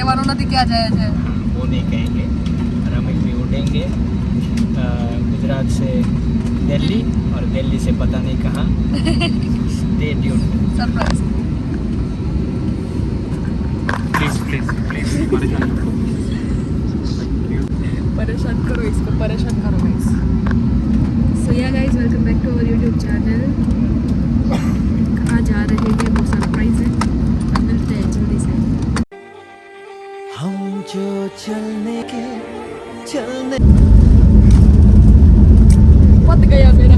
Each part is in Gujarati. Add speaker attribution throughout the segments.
Speaker 1: કહેવાનું નથી ક્યાં જાય છે
Speaker 2: वो नहीं कहेंगे और हम भी उड़ेंगे गुजरात से दिल्ली और दिल्ली से पता नहीं कहाँ स्टे ट्यून्ड
Speaker 1: સરપ્રાઈઝ
Speaker 2: प्लीज
Speaker 1: परेशान करो इसको परेशान करो guys so yeah guys welcome back to our YouTube channel आज आ रहे हैं वो सरप्राइज है मिलते हैं जल्दी से
Speaker 3: हम जो चलने
Speaker 1: पत गया मेरा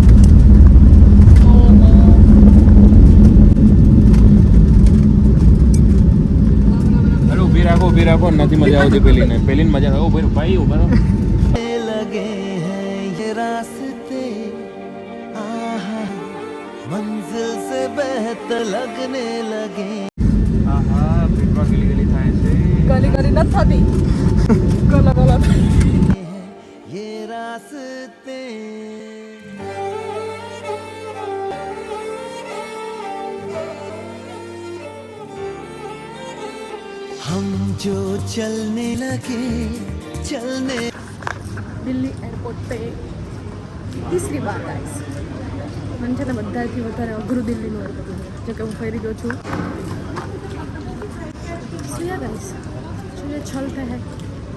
Speaker 4: ઊભી રાખો નથી મજા આવતી પેલીને મજા આવે ભાઈ ઉભા રહો
Speaker 3: लगे हैं ये रास्ते आहा मंजिल से बेहतर लगने लगे
Speaker 4: આહા પેટમાં ગલી થાય છે
Speaker 1: गली गली न थी गला गला
Speaker 3: ये रास्ते हम जो चलने लगे चलने
Speaker 1: દિલ્હી એરપોર્ટ पे तीसरी बार गाइस મને છે ને બધાથી વધારે અઘરું દિલ્હીનું એરપોર્ટ છે જો કે હું ફરી ગયો છું सुनिए गाइस चलिए चलते हैं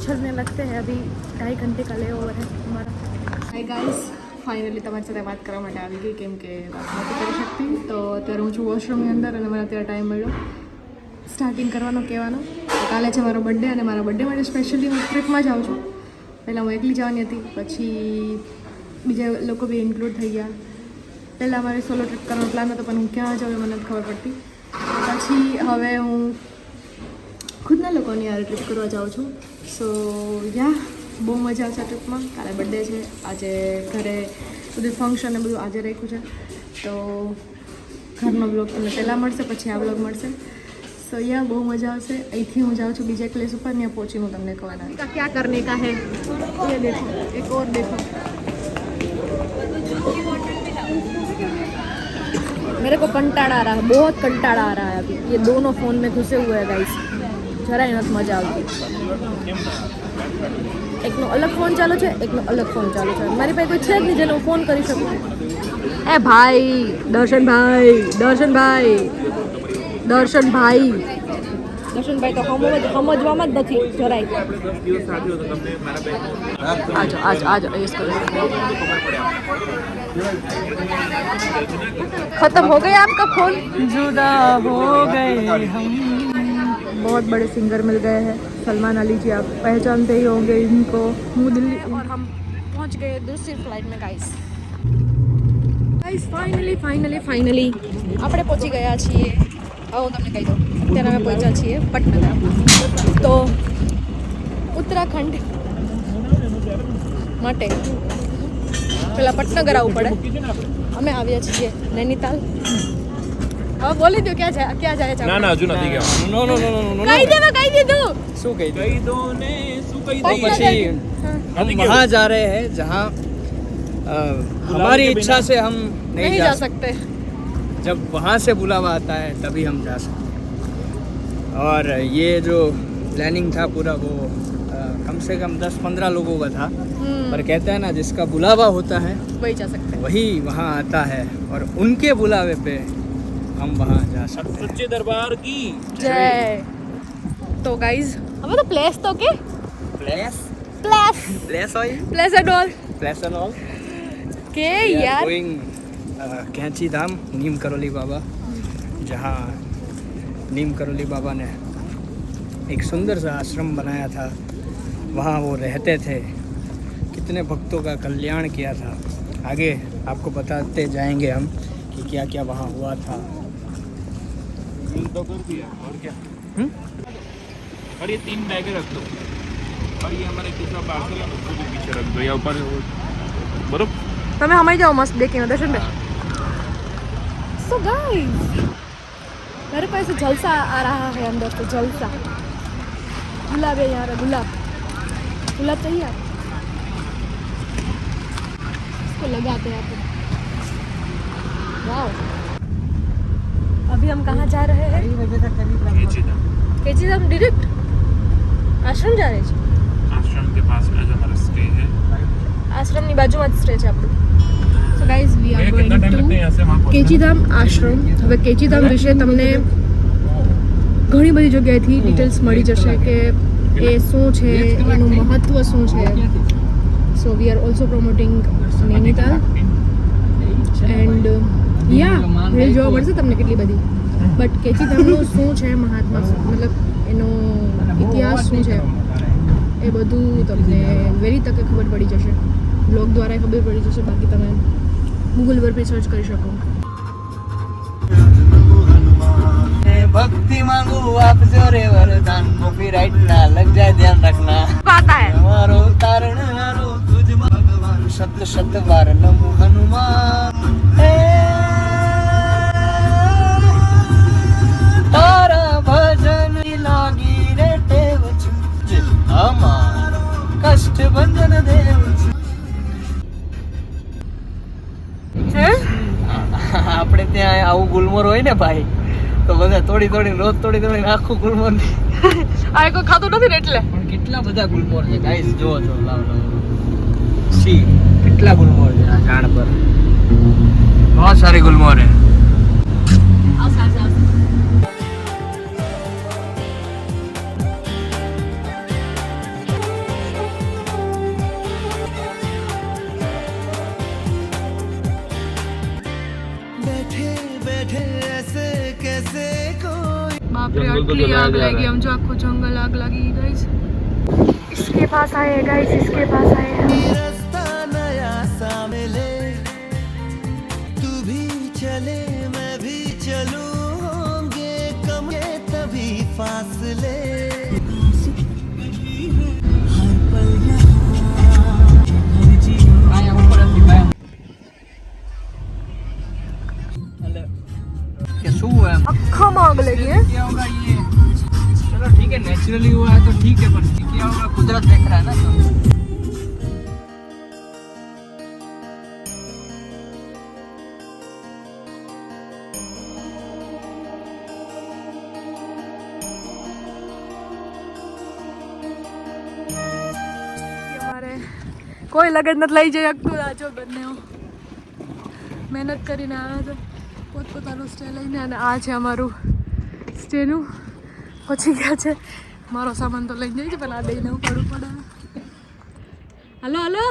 Speaker 1: चलने लगते हैं अभी 2.5 घंटे का ले ओवर है हमारा हाय गाइस ફાઇનલી તમારી સાથે વાત કરવા માટે આવી ગઈ કેમ કે વાત નથી કરી શકતી તો અત્યારે હું છું વોશરૂમની અંદર અને મને અત્યારે ટાઈમ મળ્યો સ્ટાર્ટિંગ કરવાનો કહેવાનો કાલે છે મારો બર્થડે અને મારા બર્થડે માટે સ્પેશિયલી હું ટ્રીપમાં જાઉં છું પહેલાં હું એકલી જવાની હતી પછી બીજા લોકો બી ઇન્ક્લુડ થઈ ગયા પહેલાં મારે સોલો ટ્રીપ કરવાનો પ્લાન હતો પણ હું ક્યાં જાઉં એ મને નથી ખબર પડતી પછી હવે હું ખુદના લોકોની યાર ટ્રીપ કરવા જાઉં છું સો યા બહુ મજા આવશે ટ્રીપમાં કાલે બર્થડે છે આજે ઘરે બધું ફંક્શન ને બધું આજે રાખ્યું છે તો ઘરનો બ્લોગ તમને પહેલાં મળશે પછી આ બ્લોગ મળશે સો યા બહુ મજા આવશે અહીંથી હું જાઉં છું બીજા પ્લેસ ઉપર ત્યાં પહોંચીને હું તમને કહેવાના ક્યાં કરને કા હે ये देखो एक और देखो मेरे को कंटाड़ा आ रहा है बहुत कंटाड़ा आ रहा है अभी ये दोनों फ़ोन में घुसे हुए हैं गाइस जरा ही मजा આવતી એકનો અલગ ફોન ચાલુ છે એકનો અલગ ફોન ચાલુ છે મારી પાસે કોઈ છે જ નહીં જેનો હું ફોન કરી શકું એ ભાઈ દર્શનભાઈ દર્શનભાઈ તો સમજવામાં જ નથી જરાય આજો इसको खत्म हो गया आपका फोन जुदा हो गए हम बहुत बड़े सिंगर मिल गए हैं सलमान अली जी आप पहचानते ही होंगे इनको हूँ दिल्ली और हम पहुँच गए दूसरी फ्लाइट में गाइस फाइनली આપણે પહોંચી ગયા છીએ હવે હું તમને કહી દઉં અત્યારે અમે પહોંચ્યા છીએ પટનગર તો ઉત્તરાખંડ માટે પેલા પટનગર આવવું પડે અમે આવ્યા છીએ નૈનીતાલ હવે બોલી દો ક્યાં જાય છે
Speaker 4: ના હજુ નથી ગયા નો
Speaker 1: કહી દીધું
Speaker 2: શું કહી
Speaker 4: દો ને શું કહી
Speaker 2: तो પછી हम वहाँ जा रहे हैं जहाँ हमारी इच्छा से हम
Speaker 1: नहीं जा सकते
Speaker 2: जब वहाँ से बुलावा आता है तभी हम जा सकते हैं और ये जो प्लानिंग था पूरा वो कम से कम 10-15 लोगों का था पर कहते हैं ना जिसका बुलावा होता है
Speaker 1: वही जा सकते हैं
Speaker 2: वही वहाँ आता है और उनके बुलावे पे हम वहाँ जा सकते हैं
Speaker 4: સચ્ચે દરબાર की
Speaker 1: जय तो गाइज हमें तो प्लेस तो के
Speaker 2: प्लेस
Speaker 1: एंड ऑल के यार
Speaker 2: गोइंग कैंची धाम नीम करोली बाबा जहाँ नीम करोली बाबा ने एक सुंदर सा आश्रम बनाया था वहाँ वो रहते थे कितने भक्तों का कल्याण किया था आगे आपको बताते जाएंगे हम कि क्या क्या वहाँ हुआ था
Speaker 4: तो कर दिया और क्या और ये 3 बैग रख दो और ये हमारे दूसरा पार्सल है उसको भी पीछे रख दो या ऊपर बरोबर
Speaker 1: તમે હમાઈ જાઓ મસ્ત દેખીને દર્શન ભાઈ सो गाइस मेरे पास जलसा आ रहा है अंदर से जलसा गुलाब है यार गुलाब चाहिए आप इसको लगाते हैं आप वाओ अभी हम कहाँ जा रहे हैं केची धाम डायरेक्ट એની બાજુમાં જ સ્ટે છે આપણું. So guys we are going to Kainchi Dham ashram. હવે કેચીધામ વિશે તમને ઘણી બધી જગ્યાએથી ડિટેલ્સ મળી જશે કે એ શું છે, એનું મહત્ત્વ શું છે. So we are also promoting Nainital and યા રીલ જોવા મળશે તમને કેટલી બધી. બટ કેચીધામનું શું છે મહાત્મા, મતલબ એનો ઇતિહાસ શું છે એ બધું તમને વહેલી તકે ખબર પડી જશે. બ્લોગ દ્વારા ખબર પડી જશે, બાકી તમે ગૂગલ પર બી સર્ચ કરી શકો.
Speaker 3: भक्ति मांगू आप जो रे वरदान कॉपीराइट ना लग जाए ध्यान रखना
Speaker 1: आता है
Speaker 3: हमारो तारण हारो तुझ भगवान शत शत बार नमो हनुमान तारा भजन लागी रे टेव छुज हमारो कष्ट भंजन देव
Speaker 1: હે
Speaker 3: આપણે ત્યાં આવું ગુલમોર હોય ને ભાઈ, તો બધા તોડી રોજ તોડી આખું ગુલમોર
Speaker 1: આ કોઈ ખાતું નથી ને એટલે.
Speaker 3: પણ કેટલા બધા ગુલમોર છે ગાઈસ, જોવો છો. લાવ સી કેટલા ગુલમોર છે આ ઝાડ પર. બહુ સારી ગુલમોર હે. बैठे बैठे ऐसे कैसे कोई
Speaker 1: बाप रे आटली आग लगी, हम जो आखो जंगल आग लगी गाइस. इसके पास आए गाइस, इसके पास आए.
Speaker 3: रास्ता नया सा मिले तू भी चले मैं भी चलूं होंगे कम के तभी फासले हर पल
Speaker 2: क्या શું है
Speaker 1: अक्खा में आग लगी है.
Speaker 2: क्या होगा ये? चलो ठीक है, नेचुरली हुआ है तो ठीक है, पर क्या होगा कुदरत देख रहा है ना.
Speaker 1: અમારે કોઈ લગન નથી લઈ જઈ શકતું. આજો બંને મહેનત કરીને આવ્યા છે પોતપોતાનું સ્ટે લઈને, અને આ છે અમારું સ્ટેનું. પહોંચી ગયા છે. મારો સામાન તો લઈ જાય છે પણ આ દઈને ઉપાડવું પડે. હાલો હાલો.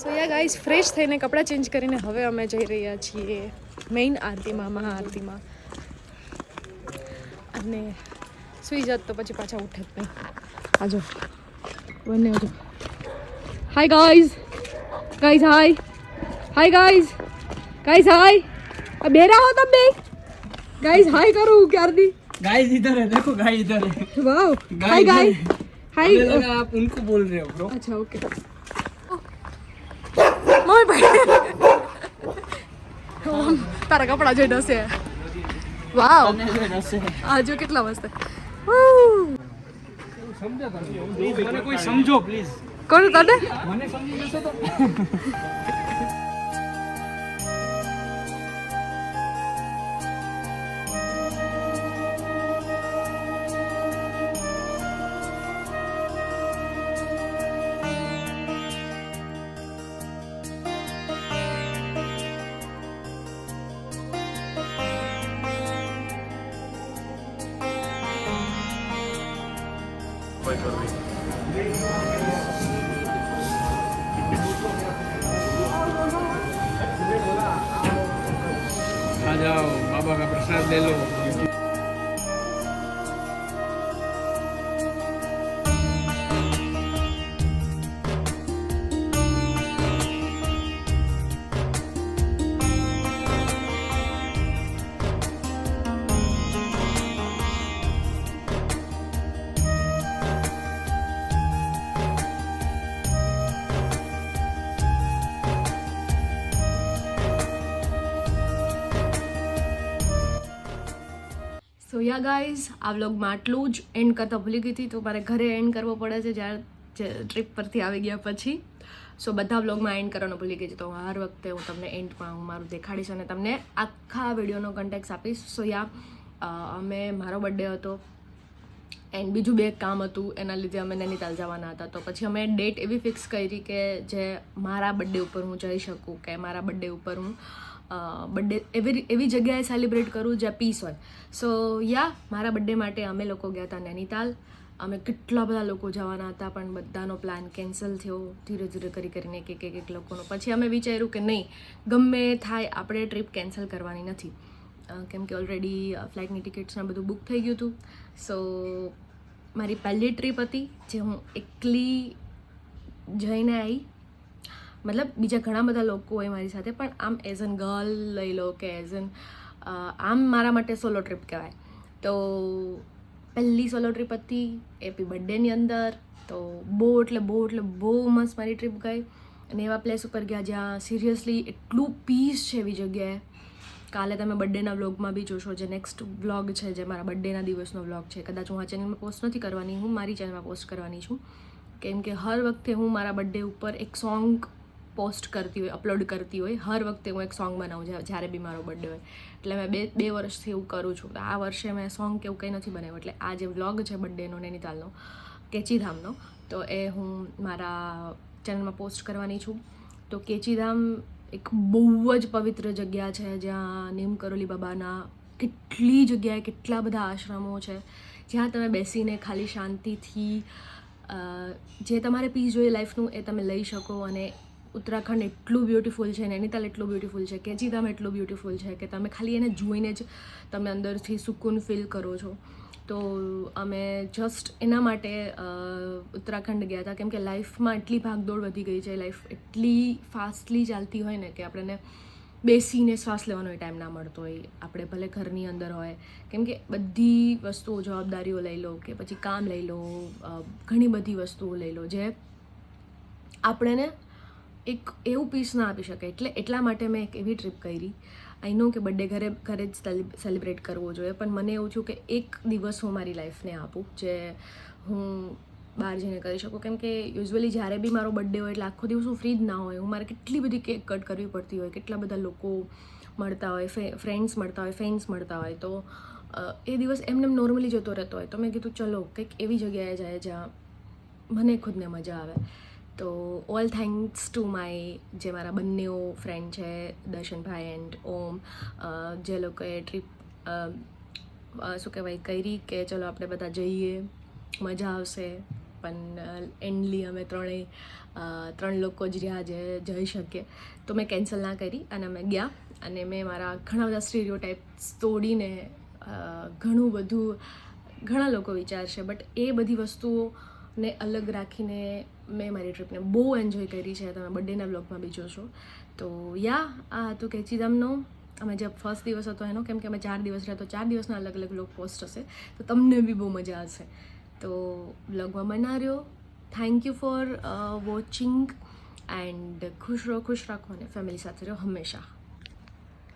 Speaker 1: સો યા ગાઈસ, ફ્રેશ થઈને કપડાં ચેન્જ કરીને હવે અમે જઈ રહ્યા છીએ મેઇન આરતીમાં, મહાઆરતીમાં. અને સુઈ જાત તો પછી પાછા ઉઠે જ નહીં. આજો બંને આજો. Hi guys, guys hi, hi guys, guys hi. अब बेरा हो तब बे गाइस हाय करो क्यारदी.
Speaker 2: गाइस इधर है, देखो गाइस इधर है.
Speaker 1: Wow hi guys hi.
Speaker 2: मुझे लगा आप उनको बोल रहे हो ब्रो.
Speaker 1: अच्छा ओके. मम्मी भाई तारा कपड़ा जो डसे है. वाओ आज कितना मस्त है.
Speaker 2: મને કોઈ સમજો પ્લીઝ.
Speaker 1: કોણ તને
Speaker 2: મને સમજી જશો તો. आ जाओ, बाबा का प्रसाद ले लो.
Speaker 1: સો યા ગાઈઝ, આ વ્લોગમાં આટલું જ. એન્ડ કરતાં ભૂલી ગઈ હતી તો મારે ઘરે એન્ડ કરવો પડે છે જ્યારે ટ્રીપ પરથી આવી ગયા પછી. સો બધા વ્લોગમાં એન્ડ કરવાનું ભૂલી ગઈ હતી, તો હર વખતે હું તમને એન્ડમાં હું મારું દેખાડીશ અને તમને આખા વિડીયોનો કન્ટેક્ટ આપીશ. સો યા અમે મારો બર્થડે હતો એન્ડ બીજું બે કામ હતું, એના લીધે અમે નૈનીતાલ જવાના હતા. તો પછી અમે ડેટ એવી ફિક્સ કરી કે જે મારા બર્થડે ઉપર હું જઈ શકું, કે મારા બર્થડે ઉપર હું બર્થડે એવી જગ્યાએ સેલિબ્રેટ કરું જ્યાં પીસ હોય. સો મારા બર્થડે માટે અમે લોકો ગયા હતા નૈનીતાલ. અમે કેટલા બધા લોકો જવાના હતા, પણ બધાનો પ્લાન કેન્સલ થયો ધીરે ધીરે કરીને એક લોકોનો. પછી અમે વિચાર્યું કે નહીં, ગમે થાય આપણે ટ્રીપ કેન્સલ કરવાની નથી, કેમ કે ઓલરેડી ફ્લાઇટની ટિકિટ્સને બધું બુક થઈ ગયું હતું. સો મારી પહેલી ટ્રીપ હતી જે હું એકલી જઈને આવી. મતલબ બીજા ઘણા બધા લોકો હોય મારી સાથે, પણ આમ એઝ એન ગર્લ લઈ લો કે એઝ એન આમ મારા માટે સોલો ટ્રીપ કહેવાય. તો પહેલી સોલો ટ્રીપ હતી એપી બર્થડેની અંદર. તો બહુ મસ્ત મારી ટ્રીપ ગઈ. અને એવા પ્લેસ ઉપર ગયા જ્યાં સિરિયસલી એટલું પીસ છે એવી જગ્યાએ. કાલે તમે બર્થડેના વ્લોગમાં બી જોશો, જે નેક્સ્ટ વ્લોગ છે, જે મારા બર્થડેના દિવસનો વ્લોગ છે. કદાચ હું આ ચેનલમાં પોસ્ટ નથી કરવાની, હું મારી ચેનલમાં પોસ્ટ કરવાની છું, કેમ કે હર વખતે હું મારા બર્થડે ઉપર એક સોંગ પોસ્ટ કરતી હોય, અપલોડ કરતી હોય. હર વખતે હું એક સોંગ બનાવું જ્યારે બી મારો બર્થડે હોય. એટલે મેં બે વર્ષથી એવું કરું છું. તો આ વર્ષે મેં સોંગ કે એવું કંઈ નથી બનાવ્યું. એટલે આ જે વ્લોગ છે બર્થડેનો નૈનીતાલનો, કેચીધામનો, તો એ હું મારા ચેનલમાં પોસ્ટ કરવાની છું. તો કેચીધામ એક બહુ જ પવિત્ર જગ્યા છે, જ્યાં નીમ કરોલી બાબાના કેટલી જગ્યાએ કેટલા બધા આશ્રમો છે, જ્યાં તમે બેસીને ખાલી શાંતિથી જે તમારે પીસ જોઈએ લાઈફનું એ તમે લઈ શકો. અને ઉત્તરાખંડ એટલું બ્યુટિફુલ છે, નૈનીતાલ એટલું બ્યુટિફુલ છે, કેચીધામ એટલું બ્યુટિફુલ છે કે તમે ખાલી એને જોઈને જ તમે અંદરથી સુકૂન ફીલ કરો છો. તો અમે જસ્ટ એના માટે ઉત્તરાખંડ ગયા હતા, કેમ કે લાઈફમાં એટલી ભાગદોડ વધી ગઈ છે, લાઈફ એટલી ફાસ્ટલી ચાલતી હોય ને કે આપણને બેસીને શ્વાસ લેવાનો ટાઈમ ના મળતો હોય. આપણે ભલે ઘરની અંદર હોય, કેમ કે બધી વસ્તુઓ, જવાબદારીઓ લઈ લો કે પછી કામ લઈ લો, ઘણી બધી વસ્તુઓ લઈ લો જે આપણને એક એવું પીસ ના આપી શકે. એટલા માટે મેં એક એવી ટ્રીપ કરી. આઈ નો કે બર્થડે ઘરે જ સેલિબ્રેટ કરવો જોઈએ, પણ મને એવું થયું કે એક દિવસ હું મારી લાઈફને આપું જે હું બહાર જઈને કરી શકું. કેમ કે યુઝ્યુઅલી જ્યારે બી મારો બર્થડે હોય એટલે આખો દિવસ હું ફ્રી જ ના હોય. મારે કેટલી બધી કેક કટ કરવી પડતી હોય, કેટલા બધા લોકો મળતા હોય, ફ્રેન્ડ્સ મળતા હોય, ફેન્સ મળતા હોય. તો એ દિવસ એમને નોર્મલી જતો રહેતો હોય. તો મેં કીધું ચલો કંઈક એવી જગ્યાએ જાય જ્યાં મને ખુદને મજા આવે. તો ઓલ થેન્ક્સ ટુ માય જે મારા બંનેઓ ફ્રેન્ડ છે, દર્શનભાઈ એન્ડ ઓમ, જે લોકોએ ટ્રીપ શું કહેવાય કરી કે ચલો આપણે બધા જઈએ, મજા આવશે. પણ એન્ડલી અમે ત્રણ લોકો જ રહ્યા જે જઈ શકીએ. તો મેં કેન્સલ ના કરી અને અમે ગયા. અને મેં મારા ઘણા બધા સ્ટીરિયોટાઇપ્સ તોડીને ઘણા લોકો વિચારશે, બટ એ બધી વસ્તુઓને અલગ રાખીને મેં મારી ટ્રીપને બહુ એન્જોય કરી છે. તમે બર્થડેના વ્લોગમાં બી જોશો. તો આ હતું કેચીધામનો અમે જે ફર્સ્ટ દિવસ હતો એનો, કેમ કે અમે 4 દિવસ રહ્યા, તો 4 દિવસના અલગ અલગ વ્લોગ પોસ્ટ હશે, તો તમને બી બહુ મજા આવશે. તો વ્લોગમાં બના રહ્યો. Thank you for watching and ખુશ રાખો અને ફેમિલી સાથે રહો હંમેશા.